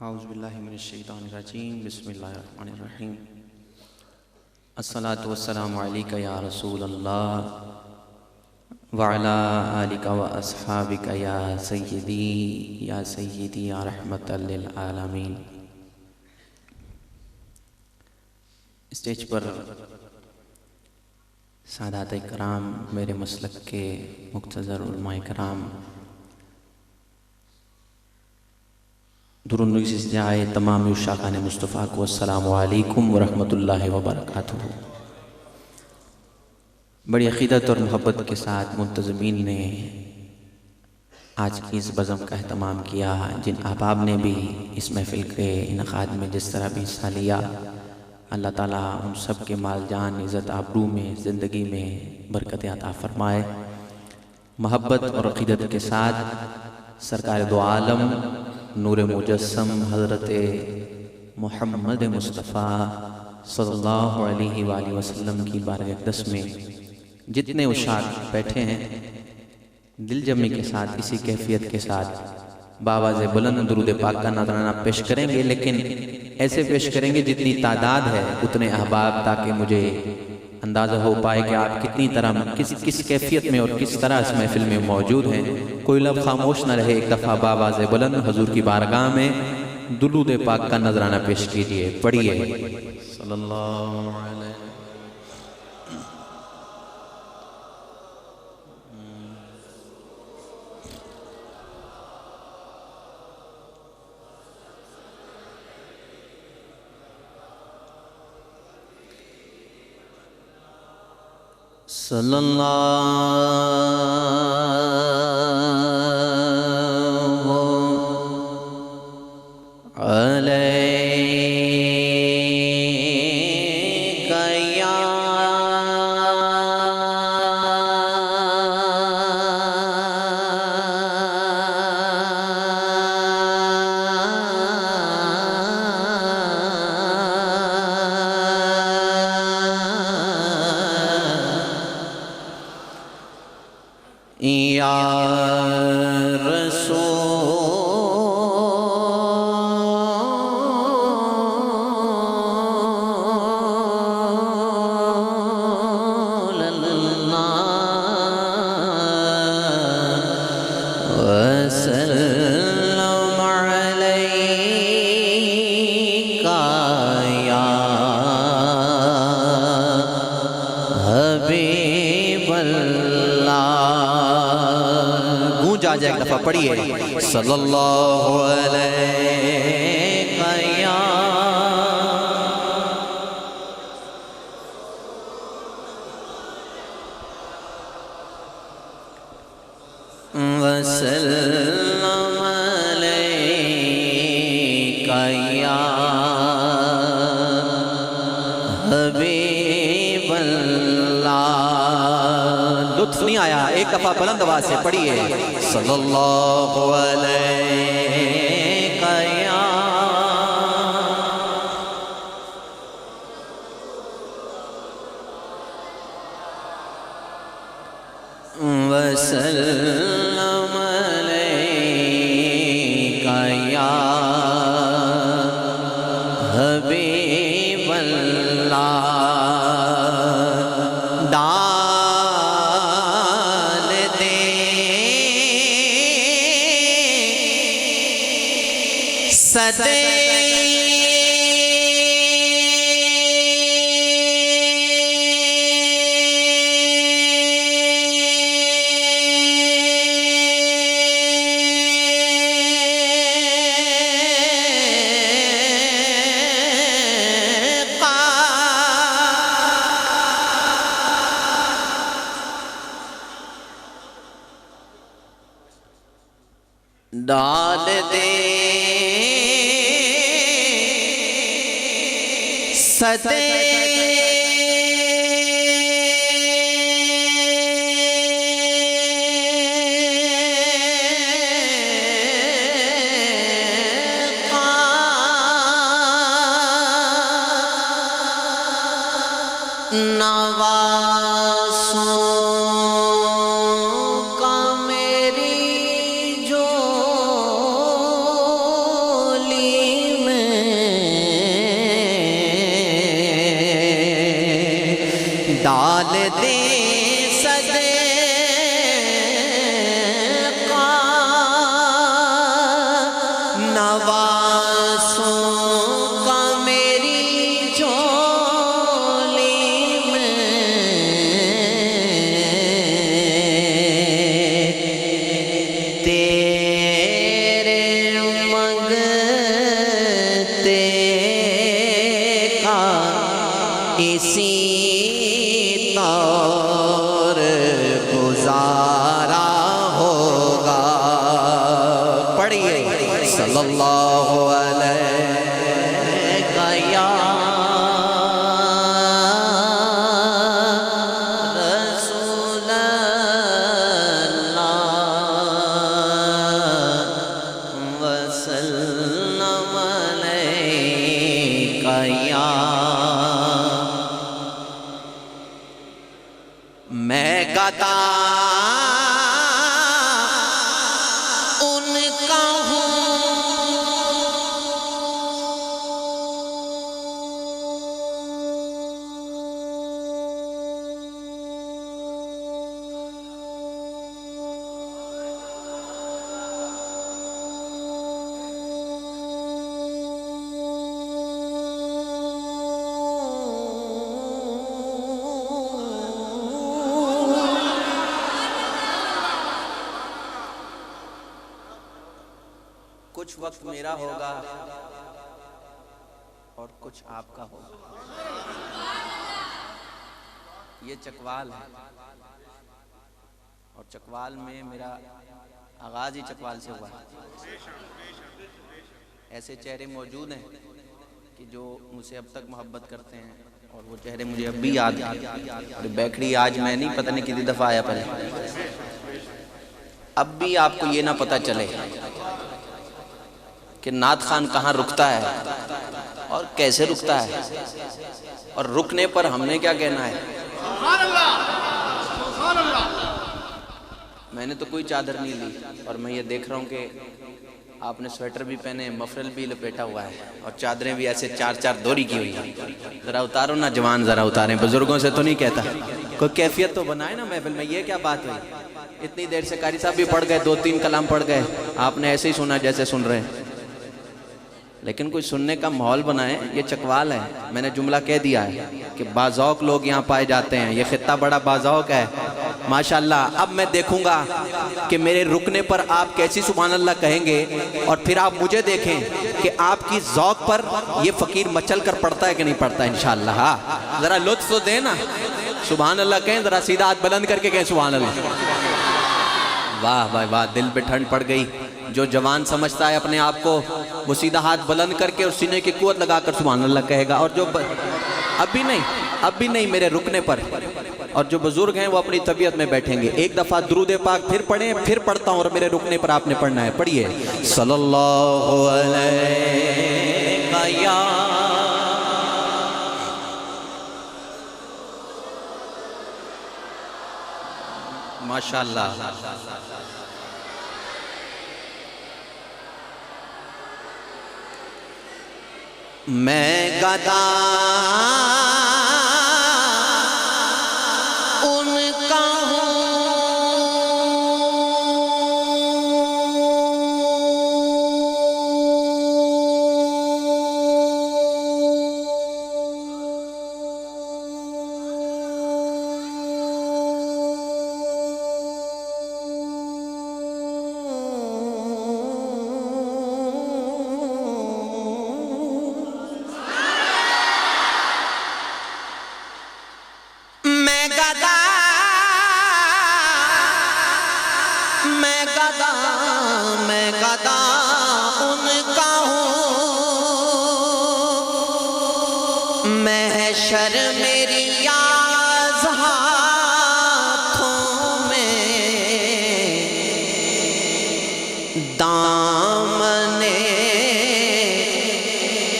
اعوذ باللہ من الشیطان الرجیم بسم اللہ الرحمن الرحیم الصلاۃ والسلام علیک یا رسول اللہ وعلی آلک و اصحابک یا سیدی یا رحمت للعالمین۔ اسٹیج پر سادات کرام، میرے مسلک کے مقتدر علماء کرام، درود سے جائے تمام عشاقان مصطفیٰ کو السلام علیکم ورحمۃ اللہ وبرکاتہ۔ بڑی عقیدت اور محبت کے ساتھ منتظمین نے آج کی اس بزم کا اہتمام کیا، جن احباب نے بھی اس محفل کے انعقاد میں جس طرح بھی حصہ لیا، اللہ تعالیٰ ان سب کے مال جان عزت آبرو میں زندگی میں برکت عطا فرمائے۔ محبت اور عقیدت کے ساتھ سرکار دو عالم نور مجسم حضرت محمد مصطفیٰ صلی اللہ علیہ وآلہ وسلم کی بارگاہ اقدس میں جتنے عشاق بیٹھے ہیں، دل جمی کے ساتھ اسی کیفیت کے ساتھ بآواز بلند درود پاک کا نذرانہ پیش کریں گے، لیکن ایسے پیش کریں گے جتنی تعداد ہے اتنے احباب، تاکہ مجھے اندازہ ہو پائے کہ آپ کتنی طرح کس کیفیت میں اور کس طرح اس محفل میں موجود ہیں۔ کوئی لفظ خاموش نہ رہے، ایک دفعہ بآواز بلند حضور کی بارگاہ میں درود پاک کا نذرانہ پیش کیجئے، پڑھیے صلی اللہ علیہ صلی اللہ علیہ یا رسول اللہ وسلم علیک یا حبیب اللہ۔ گونج آ جائے ایک دفعہ، پڑھیے صلی اللہ علیہ یا وسلم علیک یا حبیب اللہ۔ لطف نہیں آیا، ایک دفعہ بلند آواز سے پڑھیے صلی اللہ علیہ یا وسلم علیک یا حبیب اللہ۔ صدے ڈال دے صدے نوازوں کا میری جولی ڈال دے صدقہ نواسوں کا میری جھولی میں تیرے منگتے کا اسی طور گزارا ہوگا. پڑھیے صلی اللہ علیہ یا رسول اللہ وسلم علیہ یا. میں گدا ان کا ہوں کچھ وقت میرا ہوگا اور کچھ آپ کا ہوگا. یہ چکوال ہے اور چکوال میں میرا آغاز ہی چکوال سے ہوا ہے. ایسے چہرے موجود ہیں کہ جو مجھ سے اب تک محبت کرتے ہیں اور وہ چہرے مجھے اب بھی یاد ہیں. اور بیکڑی آج میں نہیں پتہ نہیں کتنی دفعہ آیا پہلے. اب بھی آپ کو یہ نہ پتہ چلے کہ نعت خان کہاں رکتا ہے اور کیسے رکتا ہے اور رکنے پر ہم نے کیا کہنا ہے. سبحان اللہ سبحان اللہ. میں نے تو کوئی چادر نہیں لی اور میں یہ دیکھ رہا ہوں کہ آپ نے سویٹر بھی پہنے مفرل بھی لپیٹا ہوا ہے اور چادریں بھی ایسے چار چار دوری کی ہوئی ہیں. ذرا اتارو نا جوان, ذرا اتاریں. بزرگوں سے تو نہیں کہتا, کوئی کیفیت تو بنائے نا محفل میں. یہ کیا بات ہوئی, اتنی دیر سے قاری صاحب بھی پڑھ گئے, 2-3 کلام پڑھ گئے, آپ نے ایسے ہی سنا جیسے سن رہے ہیں. لیکن کوئی سننے کا ماحول بنائے. یہ چکوال ہے, میں نے جملہ کہہ دیا ہے کہ باذوق لوگ یہاں پائے جاتے ہیں. یہ خطہ بڑا باذوق ہے ماشاءاللہ. اب میں دیکھوں گا کہ میرے رکنے پر آپ کیسی سبحان اللہ کہیں گے اور پھر آپ مجھے دیکھیں کہ آپ کی ذوق پر یہ فقیر مچل کر پڑتا ہے کہ نہیں پڑتا انشاءاللہ. ہاں ذرا لطف تو دیں نا. سبحان اللہ کہیں, ذرا سیدھا ہاتھ بلند کر کے کہیں سبحان اللہ. واہ واہ واہ, دل پہ ٹھنڈ پڑ گئی. جو جوان سمجھتا ہے اپنے آپ کو وہ سیدھا ہاتھ بلند کر کے اور سینے کی قوت لگا کر سبحان اللہ کہے گا. اور جو اب بھی نہیں میرے رکنے پر, اور جو بزرگ ہیں وہ اپنی طبیعت میں بیٹھیں گے. ایک دفعہ درود پاک پھر پڑھیں, پھر پڑھتا ہوں اور میرے رکنے پر آپ نے پڑھنا ہے. پڑھیے صلی اللہ علیہ یا ماشاءاللہ. میں گدا ان کا میں گدا ان کا ہوں. محشر میری یاز ہاتھوں میں, دامن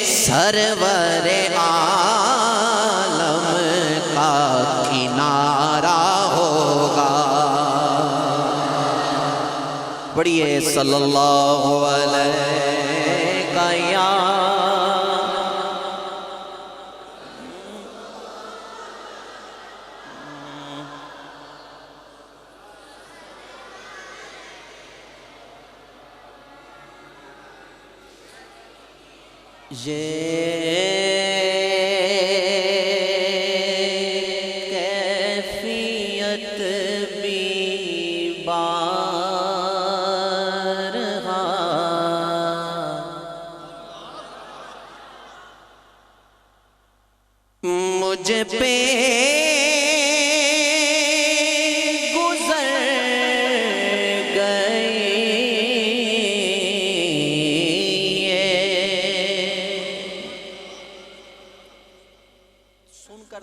سرور عالم کا کنارہ ہوگا. پڑھیے صلی اللہ علیہ یا یہ کیفیت بھی بارہا مجھ پہ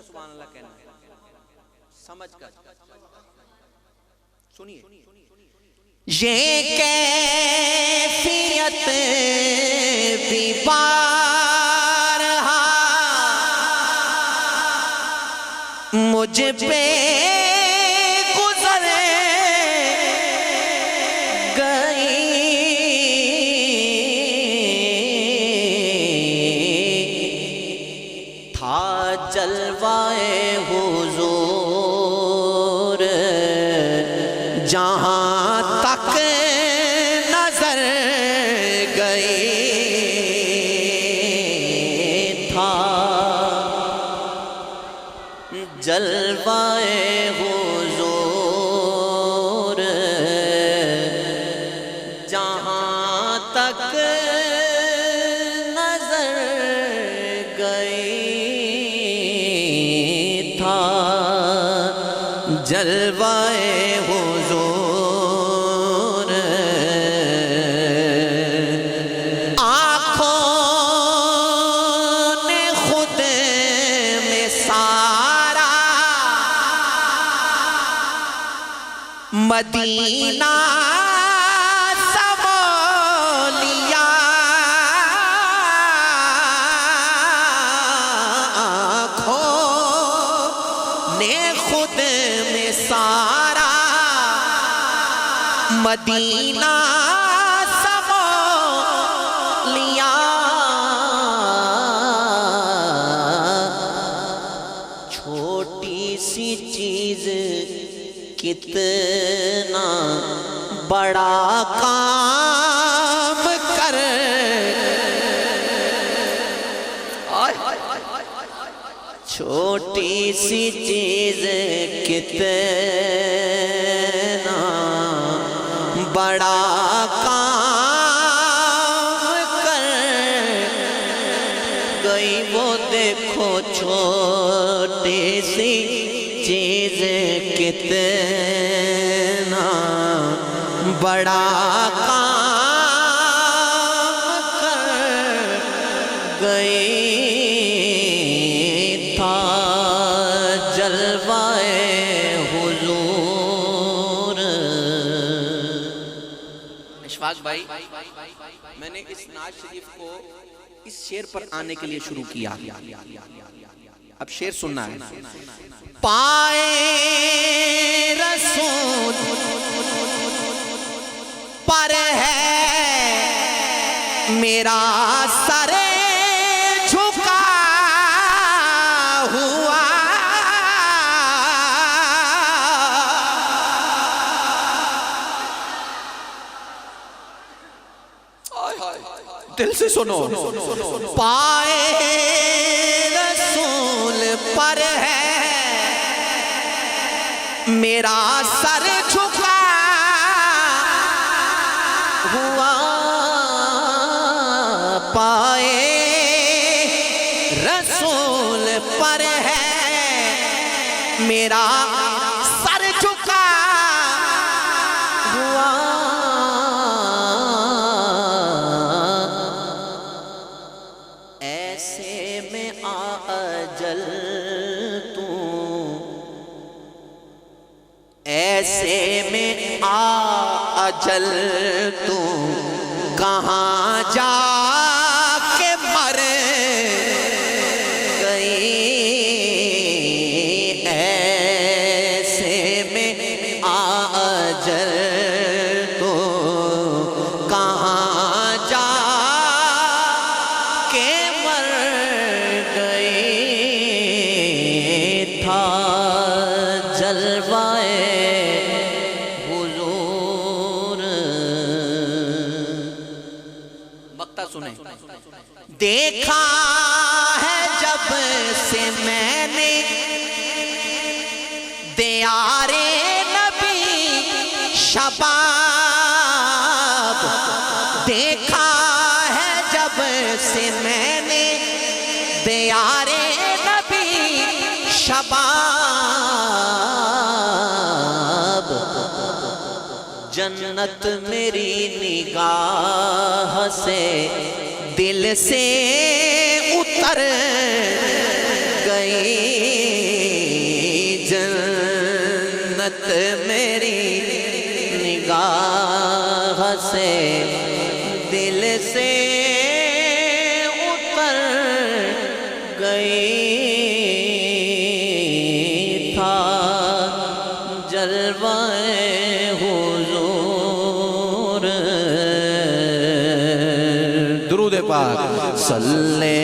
سبحان اللہ کہنا سمجھ کر سنیے یہ کیفیت بھی بارہا مجھ پہ گزر گئی تھا جلوائے حضور جہاں تک نظر گئی تھا جلوائے حضور جہاں تک نظر گئی تھا جلوائے حضور آنکھوں نے خود میں سارا مدینہ سمو لیا خود میں سارا مدینہ سمو لیا چھوٹی سی چیز کتنا بڑا کام کر چھوٹی سی چیز کتنا بڑا کام کر گئی وہ دیکھو چھوٹی سی چیز کتنا بڑا کام کر گئی تھا جلوائے حضور اشفاق بھائی میں نے اس نعت شریف کو اس شعر پر آنے کے لیے شروع کیا اب شعر سننا ہے پائے رسول پر ہے میرا سر جھکا ہوا دل سے سنو پائے رسول پر ہے میرا سر جھکا ہوا پائے رسول پر ہے میرا سر جھکا ہوا ایسے میں اجل تو ایسے میں اجل تو کہاں جا کے مر گئی ایسے میں اجل تو کہاں جا کے مر گئی تھا جلوائے دیکھا ہے جب سے میں نے دیار نبی شباب، دیکھا ہے جب سے میں نے دیار نبی شباب، جنت میری نگاہ سے دل سے اتر گئی، جنت میری نگاہ سے دل سے اتر گئی، تھا جلوہ حضور، درود پاک صلی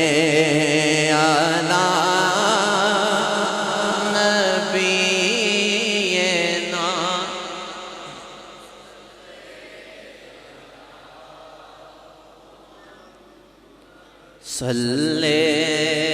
علی نبینا، صلی